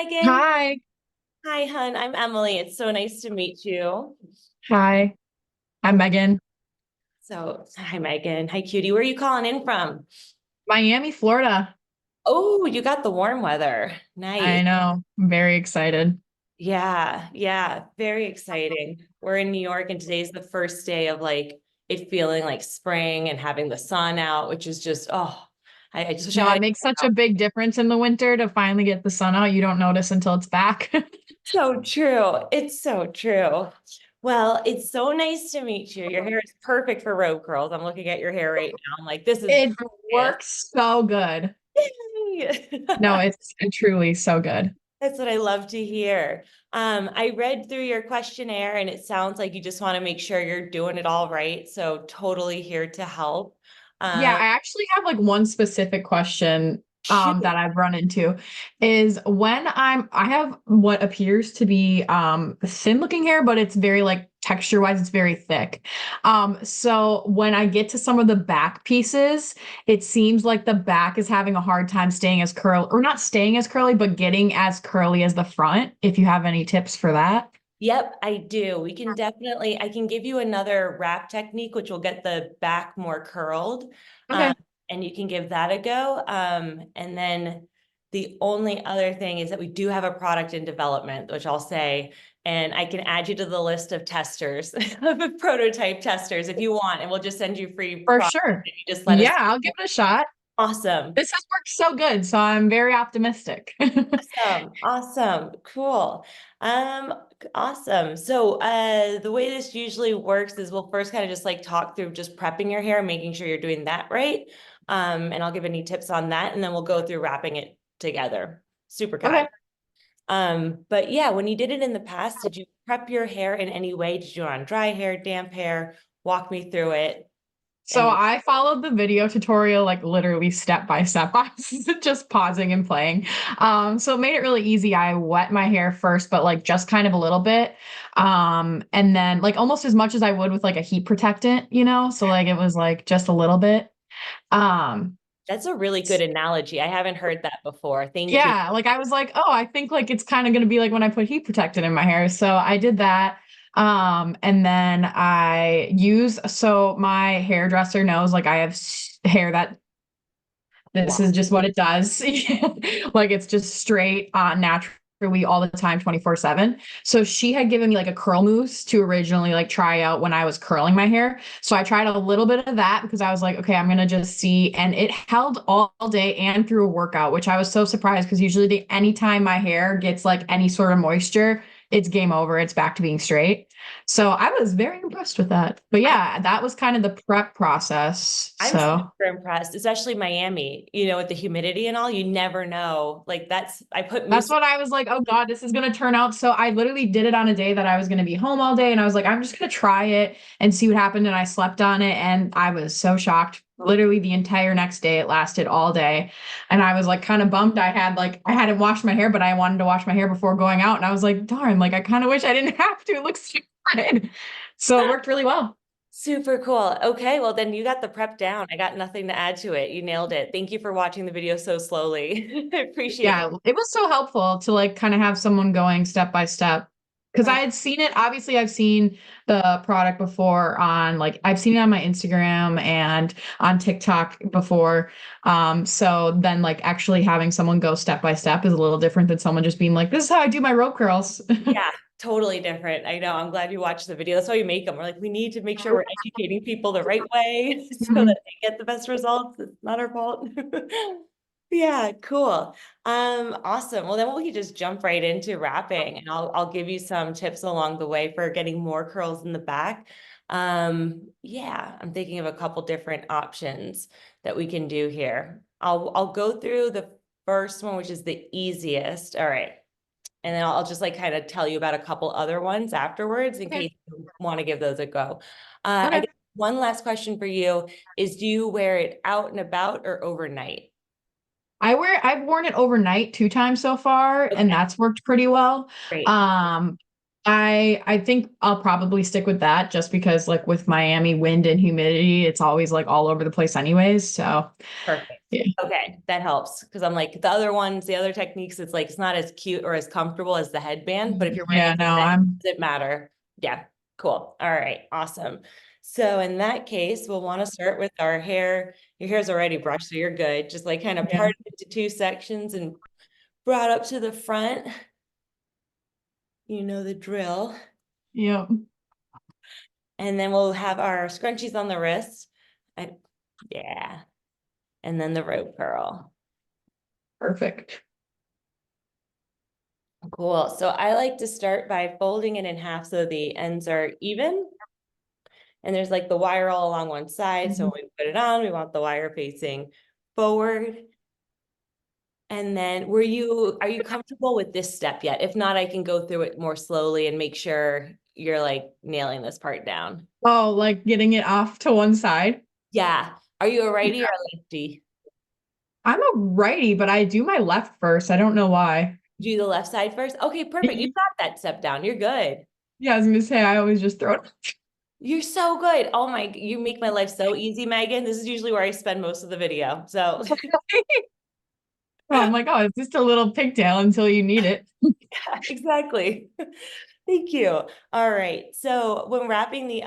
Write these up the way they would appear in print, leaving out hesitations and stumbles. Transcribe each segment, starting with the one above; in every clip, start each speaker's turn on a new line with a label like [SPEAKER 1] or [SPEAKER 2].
[SPEAKER 1] Megan.
[SPEAKER 2] Hi.
[SPEAKER 1] Hi, hun. I'm Emily. It's so nice to meet you.
[SPEAKER 2] Hi. I'm Megan.
[SPEAKER 1] Hi, Megan. Hi, cutie. Where are you calling in from?
[SPEAKER 2] Miami, Florida.
[SPEAKER 1] Oh, you got the warm weather. Nice.
[SPEAKER 2] I know. I'm very excited.
[SPEAKER 1] Yeah, yeah. Very exciting. We're in New York, and today's the first day of it feeling like spring and having the sun out, which is just, I just wish I
[SPEAKER 2] No,
[SPEAKER 1] had
[SPEAKER 2] it
[SPEAKER 1] it
[SPEAKER 2] makes such a
[SPEAKER 1] out.
[SPEAKER 2] big difference in the winter to finally get the sun out. You don't notice until it's back.
[SPEAKER 1] So true. It's so true. Well, it's so nice to meet you. Your hair is perfect for robe curls. I'm looking at your hair right now. I'm like, this is
[SPEAKER 2] It
[SPEAKER 1] perfect.
[SPEAKER 2] works so good.
[SPEAKER 1] Yay.
[SPEAKER 2] No, it's truly so good.
[SPEAKER 1] That's what I love to hear. I read through your questionnaire and it sounds like you just want to make sure you're doing it all right. So totally here to help.
[SPEAKER 2] Yeah,
[SPEAKER 1] Um,
[SPEAKER 2] I actually have like one specific question
[SPEAKER 1] shoot.
[SPEAKER 2] that I've run into is when I have what appears to be thin looking hair, but it's very like texture wise, it's very thick. So when I get to some of the back pieces, it seems like the back is having a hard time staying as curly, or not staying as curly, but getting as curly as the front. If you have any tips for that.
[SPEAKER 1] Yep, I do. I can give you another wrap technique, which will get the back more curled. Um,
[SPEAKER 2] Okay.
[SPEAKER 1] and you can give that a go. And then the only other thing is that we do have a product in development, which I'll say, and I can add you to the list of testers, of prototype testers if you want, and we'll just send you free
[SPEAKER 2] For
[SPEAKER 1] product
[SPEAKER 2] sure.
[SPEAKER 1] if you just let us
[SPEAKER 2] Yeah, I'll give
[SPEAKER 1] know.
[SPEAKER 2] it a shot.
[SPEAKER 1] Awesome.
[SPEAKER 2] This has worked so good, so I'm very optimistic.
[SPEAKER 1] Awesome. Awesome. Cool. Um, awesome. The way this usually works is we'll first kind of just like talk through just prepping your hair, making sure you're doing that right. And I'll give any tips on that, and then we'll go through wrapping it together. Super
[SPEAKER 2] Okay.
[SPEAKER 1] kind. But yeah, when you did it in the past, did you prep your hair in any way? Did you do it on dry hair, damp hair? Walk me through it.
[SPEAKER 2] So
[SPEAKER 1] And
[SPEAKER 2] I followed the video tutorial like literally step by step. I was just pausing and playing. So it made it really easy. I wet my hair first, but like just kind of a little bit. And then like almost as much as I would with like a heat protectant, you know? So like it was like just a little bit. Um,
[SPEAKER 1] that's a really good analogy. I haven't heard that before. Thank you.
[SPEAKER 2] yeah, like I was like, oh, I think like it's kind of gonna be like when I put heat protectant in my hair. So I did that. And then so my hairdresser knows like I have hair that this
[SPEAKER 1] Wow.
[SPEAKER 2] is just what it does. Like it's just straight on naturally all the time, 24/7. So she had given me like a curl mousse to originally like try out when I was curling my hair. So I tried a little bit of that because I was like, okay, I'm gonna just see. And it held all day and through a workout, which I was so surprised because usually anytime my hair gets like any sort of moisture, it's game over. It's back to being straight. So I was very impressed with that. But yeah, that was kind of the prep process.
[SPEAKER 1] I'm
[SPEAKER 2] So
[SPEAKER 1] super impressed, especially Miami, with the humidity and all, you never know. I put
[SPEAKER 2] that's
[SPEAKER 1] mousse.
[SPEAKER 2] what I was like, oh God, this is going to turn out. So I literally did it on a day that I was going to be home all day. And I was like, I'm just going to try it and see what happened. And I slept on it. And I was so shocked. Literally the entire next day, it lasted all day. And I was like kind of bummed. I hadn't washed my hair, but I wanted to wash my hair before going out. And I was like, darn, like I kind of wish I didn't have to. It looks so good. So it worked really well.
[SPEAKER 1] Super cool. Okay, well then you got the prep down. I got nothing to add to it. You nailed it. Thank you for watching the video so slowly. I appreciate
[SPEAKER 2] Yeah, it was so helpful to like kind of have someone going step by step because I
[SPEAKER 1] it.
[SPEAKER 2] had seen it. Obviously, I've seen the product before on like I've seen it on my Instagram and on TikTok before. So then like actually having someone go step by step is a little different than someone just being like, "This is how I do my rope curls."
[SPEAKER 1] Yeah, totally different. I know. I'm glad you watched the video. That's why we make them. We're like, we need to make sure we're educating people the right way so that
[SPEAKER 2] Mhm.
[SPEAKER 1] they get the best results. It's not our fault. Yeah, cool. Awesome. Well, then we can just jump right into wrapping, and I'll give you some tips along the way for getting more curls in the back. Yeah, I'm thinking of a couple different options that we can do here. I'll go through the first one, which is the easiest. All right. And then I'll just like kind of tell you about a couple other ones afterwards in
[SPEAKER 2] Okay.
[SPEAKER 1] case you want to give those a go. I
[SPEAKER 2] Okay.
[SPEAKER 1] guess one last question for you is, do you wear it out and about or overnight?
[SPEAKER 2] I've worn it overnight 2 times so far, and
[SPEAKER 1] Okay,
[SPEAKER 2] that's worked pretty well.
[SPEAKER 1] great.
[SPEAKER 2] Um, I think I'll probably stick with that just because like with Miami wind and humidity, it's always like all over the place anyways. So
[SPEAKER 1] Perfect.
[SPEAKER 2] yeah.
[SPEAKER 1] Okay, that helps because I'm like the other ones, the other techniques, it's like it's not as cute or as comfortable as the headband, but if you're wearing
[SPEAKER 2] Yeah,
[SPEAKER 1] it,
[SPEAKER 2] no,
[SPEAKER 1] does it matter? Yeah, cool. All right, awesome. So in that case, we'll want to start with our hair. Your hair's already brushed, so you're good. Just like kind of
[SPEAKER 2] yeah,
[SPEAKER 1] part it into two sections and brought up to the front. You know the drill.
[SPEAKER 2] yep,
[SPEAKER 1] And then we'll have our scrunchies on the wrist. Yeah. And then the rope curl.
[SPEAKER 2] perfect.
[SPEAKER 1] Cool. So I like to start by folding it in half so the ends are even. And there's like the wire all along one side. So
[SPEAKER 2] Mhm.
[SPEAKER 1] when we put it on, we want the wire facing forward. And then are you comfortable with this step yet? If not, I can go through it more slowly and make sure you're like nailing this part down.
[SPEAKER 2] Oh, like getting it off to one side.
[SPEAKER 1] Yeah. Are you a
[SPEAKER 2] Yeah.
[SPEAKER 1] righty or a lefty?
[SPEAKER 2] I'm a righty, but I do my left first. I don't know why.
[SPEAKER 1] Do the left side first? Okay, perfect. You got that step down. You're good.
[SPEAKER 2] Yeah, I was gonna say I always just throw it.
[SPEAKER 1] You're so good. Oh my, you make my life so easy, Megan. This is usually where I spend most of the video. So
[SPEAKER 2] Oh, I'm like, oh, it's just a little pigtail until you need it.
[SPEAKER 1] yeah, exactly. Thank you. All right. So when wrapping the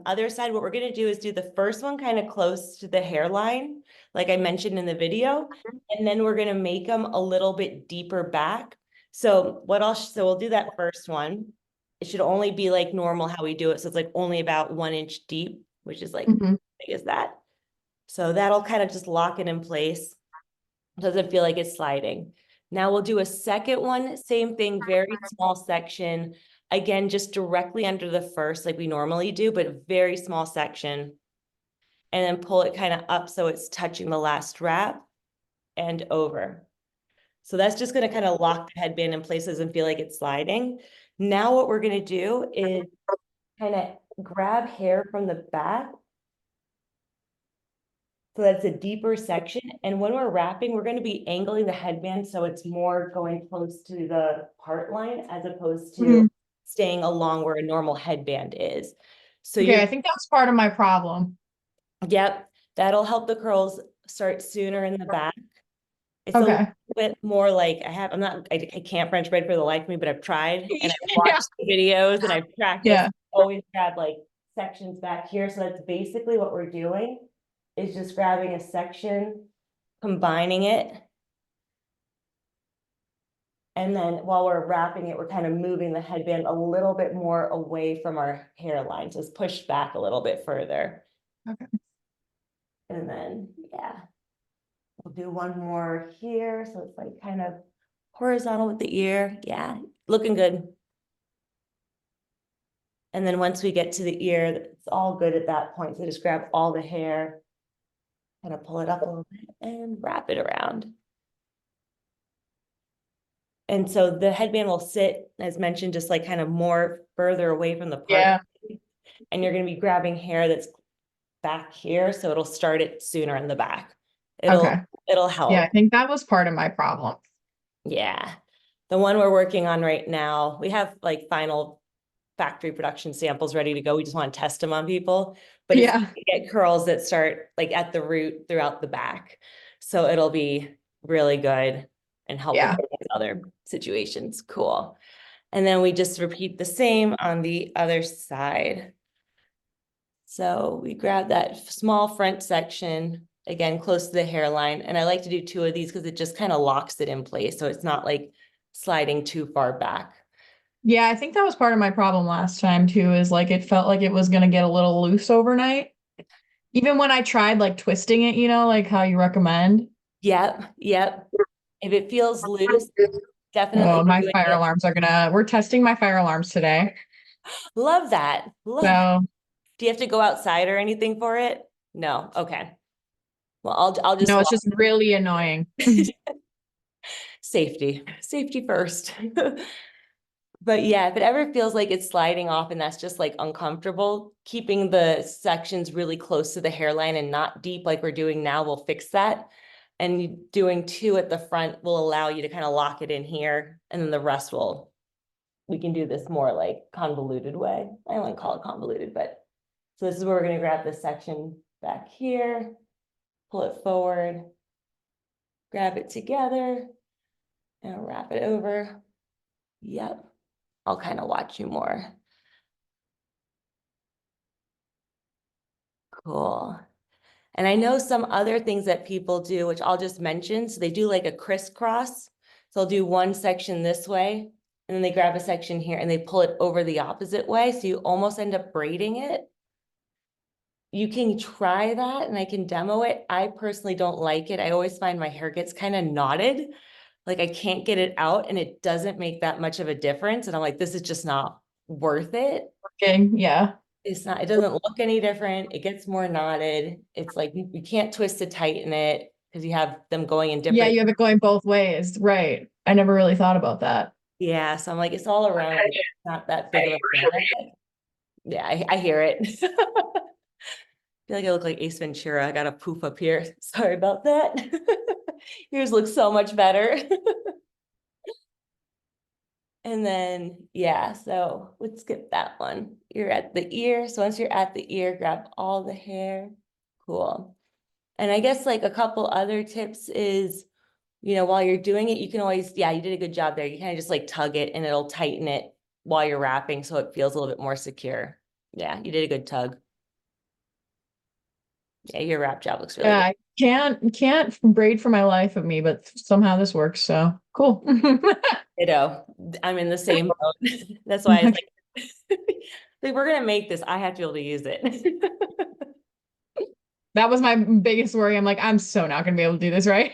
[SPEAKER 1] other side, what we're going to do is do the first one kind of close to the hairline, like I mentioned in the video, and then we're going to make them a little bit deeper back. So we'll do that first one. It should only be like normal how we do it. So it's like only about 1 inch deep, which is like
[SPEAKER 2] Mhm.
[SPEAKER 1] big as that. So that'll kind of just lock it in place. Doesn't feel like it's sliding. Now we'll do a second one, same thing, very small section. Again, just directly under the first like we normally do, but very small section. And then pull it kind of up so it's touching the last wrap and over. So that's just going to kind of lock the headband in places and feel like it's sliding. Now what we're going to do is kind of grab hair from the back. So that's a deeper section. And when we're wrapping, we're going to be angling the headband so it's more going close to the part line as opposed to
[SPEAKER 2] Mhm.
[SPEAKER 1] staying along where a normal headband is. So
[SPEAKER 2] Okay, I think that's part of my problem.
[SPEAKER 1] yep, that'll help the curls start sooner in the back. It's a little
[SPEAKER 2] Okay.
[SPEAKER 1] bit more like I can't French braid for the life of me, but I've tried and I've
[SPEAKER 2] Yeah.
[SPEAKER 1] watched the videos and I've practiced.
[SPEAKER 2] Yeah.
[SPEAKER 1] Always grab like sections back here. So that's basically what we're doing is just grabbing a section, combining it. And then while we're wrapping it, we're kind of moving the headband a little bit more away from our hairline. So it's pushed back a little bit further.
[SPEAKER 2] Okay.
[SPEAKER 1] And then, yeah, we'll do one more here. So it's like kind of horizontal with the ear. Yeah, looking good. And then once we get to the ear, it's all good at that point. So just grab all the hair, kind of pull it up a little bit and wrap it around. And so the headband will sit, as mentioned, just like kind of more further away from the part.
[SPEAKER 2] Yeah.
[SPEAKER 1] And you're going to be grabbing hair that's back here. So it'll start it sooner in the back. It'll,
[SPEAKER 2] Okay.
[SPEAKER 1] it'll
[SPEAKER 2] Yeah, I
[SPEAKER 1] help.
[SPEAKER 2] think that was part of my problem.
[SPEAKER 1] Yeah. The one we're working on right now, we have like final factory production samples ready to go. We just want to test them on people, but it's
[SPEAKER 2] Yeah.
[SPEAKER 1] to get curls that start like at the root throughout the back. So it'll be really good and help with
[SPEAKER 2] Yeah.
[SPEAKER 1] other situations. Cool. And then we just repeat the same on the other side. So we grab that small front section, again, close to the hairline. And I like to do two of these because it just kind of locks it in place. So it's not like sliding too far back.
[SPEAKER 2] Yeah, I think that was part of my problem last time too, is like it felt like it was gonna get a little loose overnight. Even when I tried like twisting it, like how you recommend.
[SPEAKER 1] Yep, yep. If it feels loose, definitely
[SPEAKER 2] Oh, my
[SPEAKER 1] doing
[SPEAKER 2] fire
[SPEAKER 1] it.
[SPEAKER 2] alarms we're testing my fire alarms today.
[SPEAKER 1] Love that. Love that.
[SPEAKER 2] So,
[SPEAKER 1] Do you have to go outside or anything for it? No. Okay. Well, I'll just
[SPEAKER 2] no, it's
[SPEAKER 1] walk.
[SPEAKER 2] just really annoying.
[SPEAKER 1] Safety first. But yeah, if it ever feels like it's sliding off and that's just like uncomfortable, keeping the sections really close to the hairline and not deep like we're doing now will fix that. And doing two at the front will allow you to kind of lock it in here, and then the rest will we can do this more like convoluted way. I wouldn't call it convoluted, but so this is where we're gonna grab this section back here, pull it forward, grab it together, and wrap it over. Yep, I'll kind of watch you more. Cool. And I know some other things that people do, which I'll just mention. So they do like a crisscross. So they'll do one section this way, and then they grab a section here and they pull it over the opposite way. So you almost end up braiding it. You can try that and I can demo it. I personally don't like it. I always find my hair gets kind of knotted. Like I can't get it out and it doesn't make that much of a difference. And I'm like, this is just not worth it.
[SPEAKER 2] Okay, yeah.
[SPEAKER 1] It's not, it doesn't look any different. It gets more knotted. It's like you can't twist to tighten it because you have them going in
[SPEAKER 2] Yeah,
[SPEAKER 1] different.
[SPEAKER 2] you have it going both ways. Right. I never really thought about that.
[SPEAKER 1] Yeah. So I'm like, it's all around. It's not that big of a fan of it. Yeah, I hear it. I feel like I look like Ace Ventura. I got a poof up here. Sorry about that. Yours looks so much better. And then, yeah, so let's skip that one. You're at the ear. So once you're at the ear, grab all the hair. Cool. And I guess like a couple other tips is, while you're doing it, you can always, yeah, you did a good job there. You kind of just like tug it and it'll tighten it while you're wrapping so it feels a little bit more secure. Yeah, you did a good tug. Yeah, your wrap job looks really good.
[SPEAKER 2] I can't braid for my life of me, but somehow this works. So cool.
[SPEAKER 1] I'm in the same boat. That's why I was like, if we're gonna make this, I have to be able to use it.
[SPEAKER 2] That was my biggest worry. I'm like, I'm so not gonna be able to do this, right?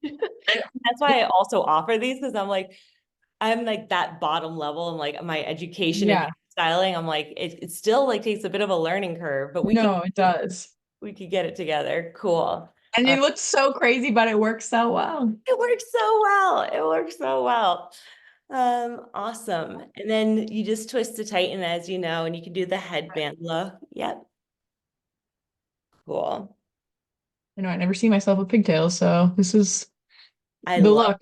[SPEAKER 1] That's why I also offer these because I'm like that bottom level and like my education and styling. I'm like, it still like takes a bit of a learning curve, but
[SPEAKER 2] No, it does.
[SPEAKER 1] we could get it together. Cool.
[SPEAKER 2] And it looks so crazy, but it works so well.
[SPEAKER 1] It works so well. It works so well. Awesome. And then you just twist to tighten as you know, and you can do the headband look. Yep. Cool.
[SPEAKER 2] I never see myself with pigtails, so this is
[SPEAKER 1] I
[SPEAKER 2] the
[SPEAKER 1] love
[SPEAKER 2] look.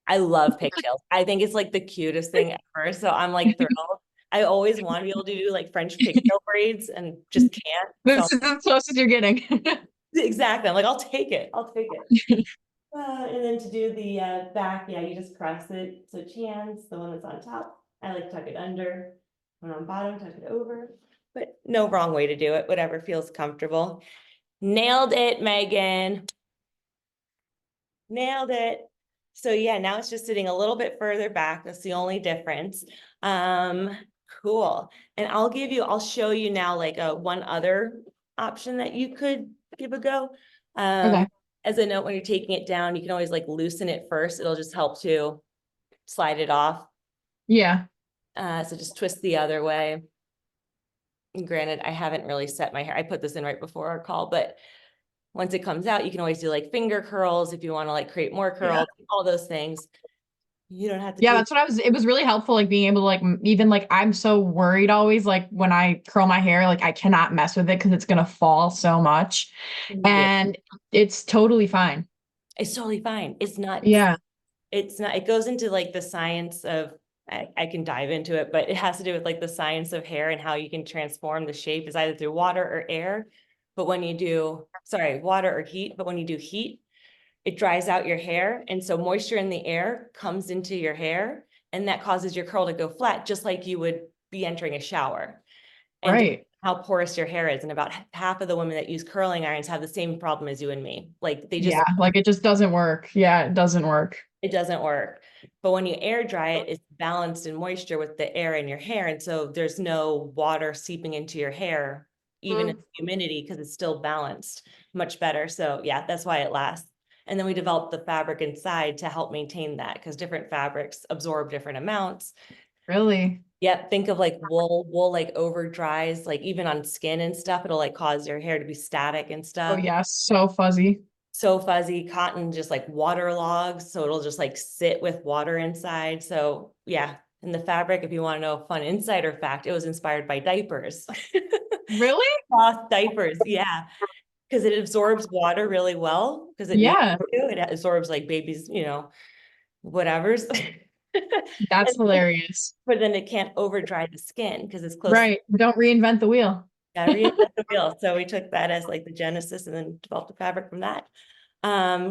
[SPEAKER 1] I love pigtails. I think it's like the cutest thing ever. So I'm like thrilled. I always want to be able to do like French pigtail braids and just can't.
[SPEAKER 2] This
[SPEAKER 1] So
[SPEAKER 2] is as close as you're getting.
[SPEAKER 1] exactly. I'm like, I'll take it. I'll take it. And then to do the back, yeah, you just cross it. So Chan's the one that's on top. I like tuck it under. One on bottom, tuck it over. But no wrong way to do it. Whatever feels comfortable. Nailed it, Megan. Nailed it. So yeah, now it's just sitting a little bit further back. That's the only difference. Cool. And I'll show you now like one other option that you could give a go.
[SPEAKER 2] Okay.
[SPEAKER 1] As a note, when you're taking it down, you can always like loosen it first. It'll just help to slide it off.
[SPEAKER 2] Yeah.
[SPEAKER 1] So just twist the other way. And granted, I haven't really set my hair. I put this in right before our call, but once it comes out, you can always do like finger curls if you want to like create more curls, all those things. You don't have to.
[SPEAKER 2] Yeah, that's what it was really helpful, like being able to like, even like, I'm so worried always, like when I curl my hair, like I cannot mess with it because it's going to fall so much. And it's totally fine.
[SPEAKER 1] It's totally fine. It's not.
[SPEAKER 2] Yeah.
[SPEAKER 1] It's not, it goes into like the science of, I can dive into it, but it has to do with like the science of hair and how you can transform the shape is either through water or air. But when you do, water or heat, but when you do heat, it dries out your hair. And so moisture in the air comes into your hair and that causes your curl to go flat, just like you would be entering a shower. And
[SPEAKER 2] Right.
[SPEAKER 1] how porous your hair is. And about half of the women that use curling irons have the same problem as you and me. Like they just,
[SPEAKER 2] like it just doesn't work. Yeah, it doesn't work.
[SPEAKER 1] it doesn't work. But when you air dry it, it's balanced in moisture with the air in your hair. And so there's no water seeping into your hair, even in humidity, because it's still balanced much better. So yeah, that's why it lasts. And then we developed the fabric inside to help maintain that because different fabrics absorb different amounts.
[SPEAKER 2] Really?
[SPEAKER 1] Yep. Think of like wool like over dries, like even on skin and stuff, it'll like cause your hair to be static and
[SPEAKER 2] Oh
[SPEAKER 1] stuff.
[SPEAKER 2] yeah, so fuzzy.
[SPEAKER 1] So fuzzy. Cotton just like waterlogs, so it'll just like sit with water inside. So yeah, and the fabric, if you want to know a fun insider fact, it was inspired by diapers.
[SPEAKER 2] Really?
[SPEAKER 1] Cloth diapers, yeah, because it absorbs water really well because it needs to. It absorbs like babies, whatever's.
[SPEAKER 2] That's
[SPEAKER 1] And-
[SPEAKER 2] hilarious.
[SPEAKER 1] But then it can't over dry the skin because it's close.
[SPEAKER 2] Right. Don't reinvent the wheel.
[SPEAKER 1] Gotta reinvent the wheel. So we took that as like the genesis and then developed the fabric from that.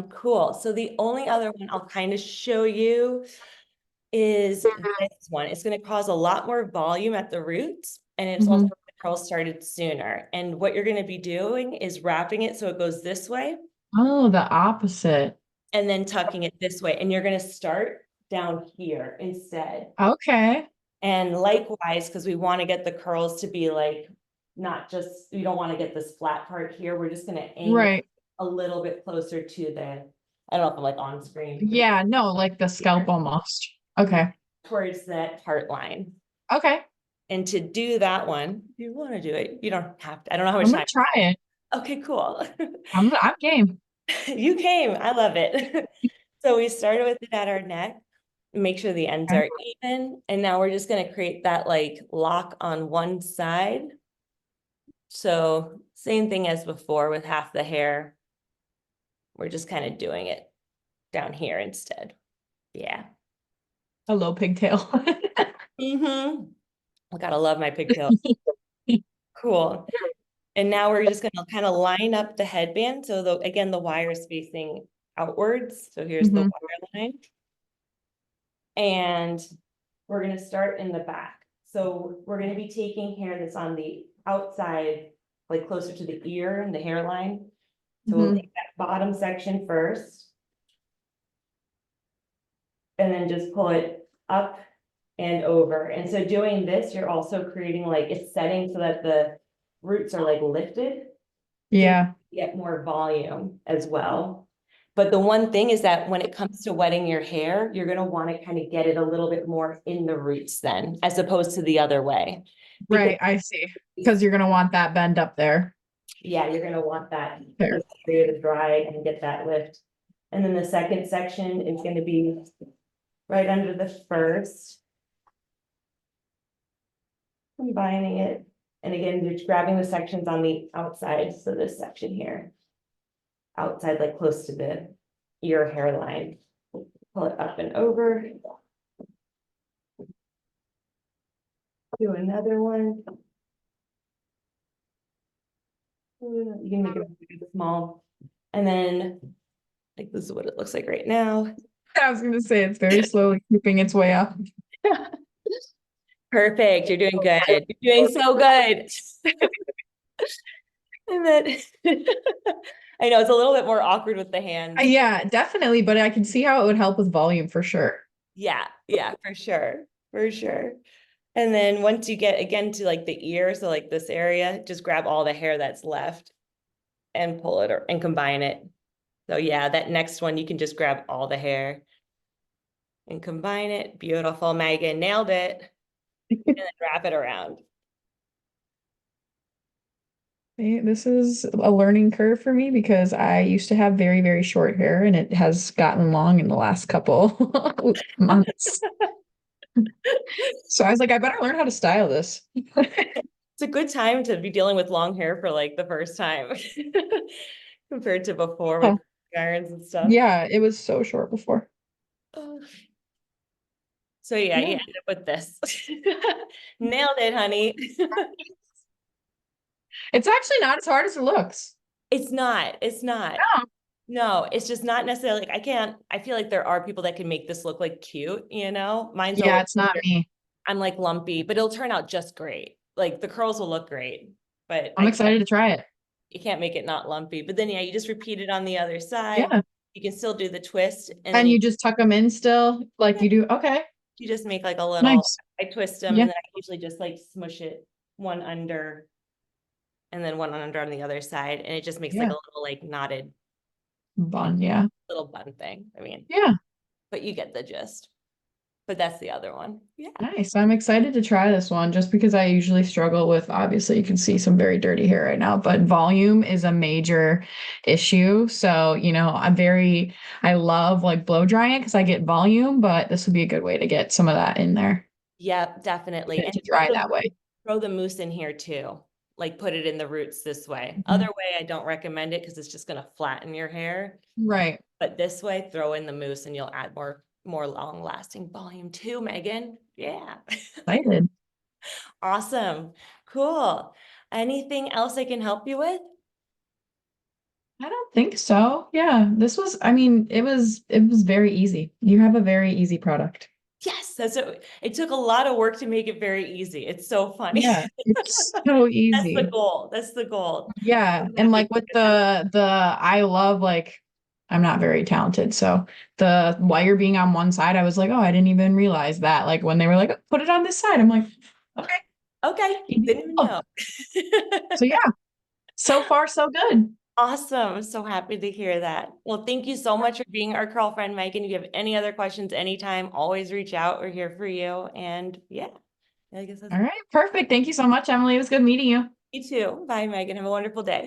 [SPEAKER 1] Cool. So the only other one I'll kind of show you is this one. It's going to cause a lot more volume at the roots, and it's also
[SPEAKER 2] Mhm.
[SPEAKER 1] the curls started sooner. And what you're going to be doing is wrapping it so it goes this way
[SPEAKER 2] Oh, the opposite.
[SPEAKER 1] and then tucking it this way. And you're going to start down here instead.
[SPEAKER 2] Okay.
[SPEAKER 1] And likewise, because we want to get the curls to be like, not just, you don't want to get this flat part here. We're just going to angle
[SPEAKER 2] Right.
[SPEAKER 1] a little bit closer to the, I don't know if I'm like on screen, but
[SPEAKER 2] Yeah, no, like the scalp almost. Okay.
[SPEAKER 1] towards that part line.
[SPEAKER 2] Okay.
[SPEAKER 1] And to do that one, if you want to do it, you don't have to. I don't know how
[SPEAKER 2] I'm
[SPEAKER 1] much
[SPEAKER 2] gonna
[SPEAKER 1] time.
[SPEAKER 2] try it.
[SPEAKER 1] Okay, cool.
[SPEAKER 2] I'm game.
[SPEAKER 1] You came. I love it. So we started with it at our neck, make sure the ends
[SPEAKER 2] Okay.
[SPEAKER 1] are even. And now we're just going to create that like lock on one side. So same thing as before with half the hair. We're just kind of doing it down here instead. Yeah.
[SPEAKER 2] A low pigtail.
[SPEAKER 1] Mm-hmm. I gotta love my pigtail. Cool. And now we're just gonna kind of line up the headband. So again, the wire is facing outwards. So here's the
[SPEAKER 2] Mhm.
[SPEAKER 1] wire line. And we're gonna start in the back. So we're gonna be taking hair that's on the outside, like closer to the ear and the hairline. So we'll
[SPEAKER 2] Mhm.
[SPEAKER 1] take that bottom section first. And then just pull it up and over. And so doing this, you're also creating like, it's setting so that the roots are like lifted.
[SPEAKER 2] Yeah.
[SPEAKER 1] Get more volume as well. But the one thing is that when it comes to wetting your hair, you're gonna want to kind of get it a little bit more in the roots then, as opposed to the other way. Because
[SPEAKER 2] Right. I see. Because you're gonna want that bend up there.
[SPEAKER 1] yeah, you're gonna want that
[SPEAKER 2] There.
[SPEAKER 1] area to dry and get that lift. And then the second section is gonna be right under the first. Combining it. And again, just grabbing the sections on the outside. So this section here. Outside, like close to the ear hairline. Pull it up and over. Do another one. You can make it really small. And then, like this is what it looks like right now.
[SPEAKER 2] I was gonna say it's very slowly creeping its way up.
[SPEAKER 1] Perfect. You're doing good. You're doing so good. And then I know it's a little bit more awkward with the hands.
[SPEAKER 2] Yeah, definitely, but I can see how it would help with volume for sure.
[SPEAKER 1] Yeah, for sure. For sure. And then once you get again to like the ear, so like this area, just grab all the hair that's left and pull it and combine it. So yeah, that next one, you can just grab all the hair and combine it. Beautiful, Megan, nailed it. And then wrap it around.
[SPEAKER 2] This is a learning curve for me because I used to have very, very short hair and it has gotten long in the last couple months. So I was like, I better learn how to style this.
[SPEAKER 1] It's a good time to be dealing with long hair for like the first time compared to before with
[SPEAKER 2] Oh,
[SPEAKER 1] irons and stuff.
[SPEAKER 2] yeah, it was so short before.
[SPEAKER 1] Oh. So yeah, you
[SPEAKER 2] Yeah.
[SPEAKER 1] end up with this. Nailed it, honey.
[SPEAKER 2] It's actually not as hard as it looks.
[SPEAKER 1] It's not. It's not.
[SPEAKER 2] No.
[SPEAKER 1] No, it's just not necessarily like I feel like there are people that can make this look like cute, you know? Mine's
[SPEAKER 2] Yeah,
[SPEAKER 1] always,
[SPEAKER 2] it's not me.
[SPEAKER 1] I'm like lumpy, but it'll turn out just great. Like the curls will look great, but
[SPEAKER 2] I'm excited to try it.
[SPEAKER 1] you can't make it not lumpy. But then yeah, you just repeat it on the other side.
[SPEAKER 2] Yeah.
[SPEAKER 1] You can still do the twist and then
[SPEAKER 2] And you just tuck them in still like you do. Okay.
[SPEAKER 1] you just make like a little,
[SPEAKER 2] Nice.
[SPEAKER 1] I twist them
[SPEAKER 2] Yeah.
[SPEAKER 1] and then I usually just like smush it one under and then one under on the other side. And it just makes like
[SPEAKER 2] Yeah.
[SPEAKER 1] a little like knotted
[SPEAKER 2] Bun. Yeah.
[SPEAKER 1] little bun thing. I mean,
[SPEAKER 2] Yeah.
[SPEAKER 1] but you get the gist. But that's the other one. Yeah.
[SPEAKER 2] Nice. I'm excited to try this one just because I usually struggle with, obviously, you can see some very dirty hair right now, but volume is a major issue. So, I love like blow drying it because I get volume, but this would be a good way to get some of that in there.
[SPEAKER 1] Yep, definitely.
[SPEAKER 2] Get it
[SPEAKER 1] And
[SPEAKER 2] to dry that way.
[SPEAKER 1] throw the mousse in here too. Like put it in the roots this way.
[SPEAKER 2] Mhm.
[SPEAKER 1] Other way, I don't recommend it because it's just gonna flatten your hair.
[SPEAKER 2] Right.
[SPEAKER 1] But this way, throw in the mousse and you'll add more more long lasting volume too, Megan. Yeah.
[SPEAKER 2] Excited.
[SPEAKER 1] Awesome. Cool. Anything else I can help you with?
[SPEAKER 2] I don't think so. Yeah, this was, I mean, it was very easy. You have a very easy product.
[SPEAKER 1] Yes, it took a lot of work to make it very easy. It's so funny.
[SPEAKER 2] Yeah, it's so
[SPEAKER 1] That's the
[SPEAKER 2] easy.
[SPEAKER 1] goal. That's the goal.
[SPEAKER 2] Yeah,
[SPEAKER 1] I'm
[SPEAKER 2] and
[SPEAKER 1] happy
[SPEAKER 2] like
[SPEAKER 1] to
[SPEAKER 2] with
[SPEAKER 1] hear that.
[SPEAKER 2] the I love like I'm not very talented, so the wire being on one side, I was like, oh, I didn't even realize that. Like when they were like, "Oh, put it on this side," I'm like, okay.
[SPEAKER 1] Okay,
[SPEAKER 2] Easy.
[SPEAKER 1] didn't even
[SPEAKER 2] Oh,
[SPEAKER 1] know.
[SPEAKER 2] so yeah, so far so good.
[SPEAKER 1] Awesome. So happy to hear that. Well, thank you so much for being our curl friend, Megan. If you have any other questions anytime, always reach out. We're here for you. And yeah, I guess that's
[SPEAKER 2] All right, perfect. Thank you so much, Emily. It was good meeting you.
[SPEAKER 1] you too. Bye, Megan. Have a wonderful day.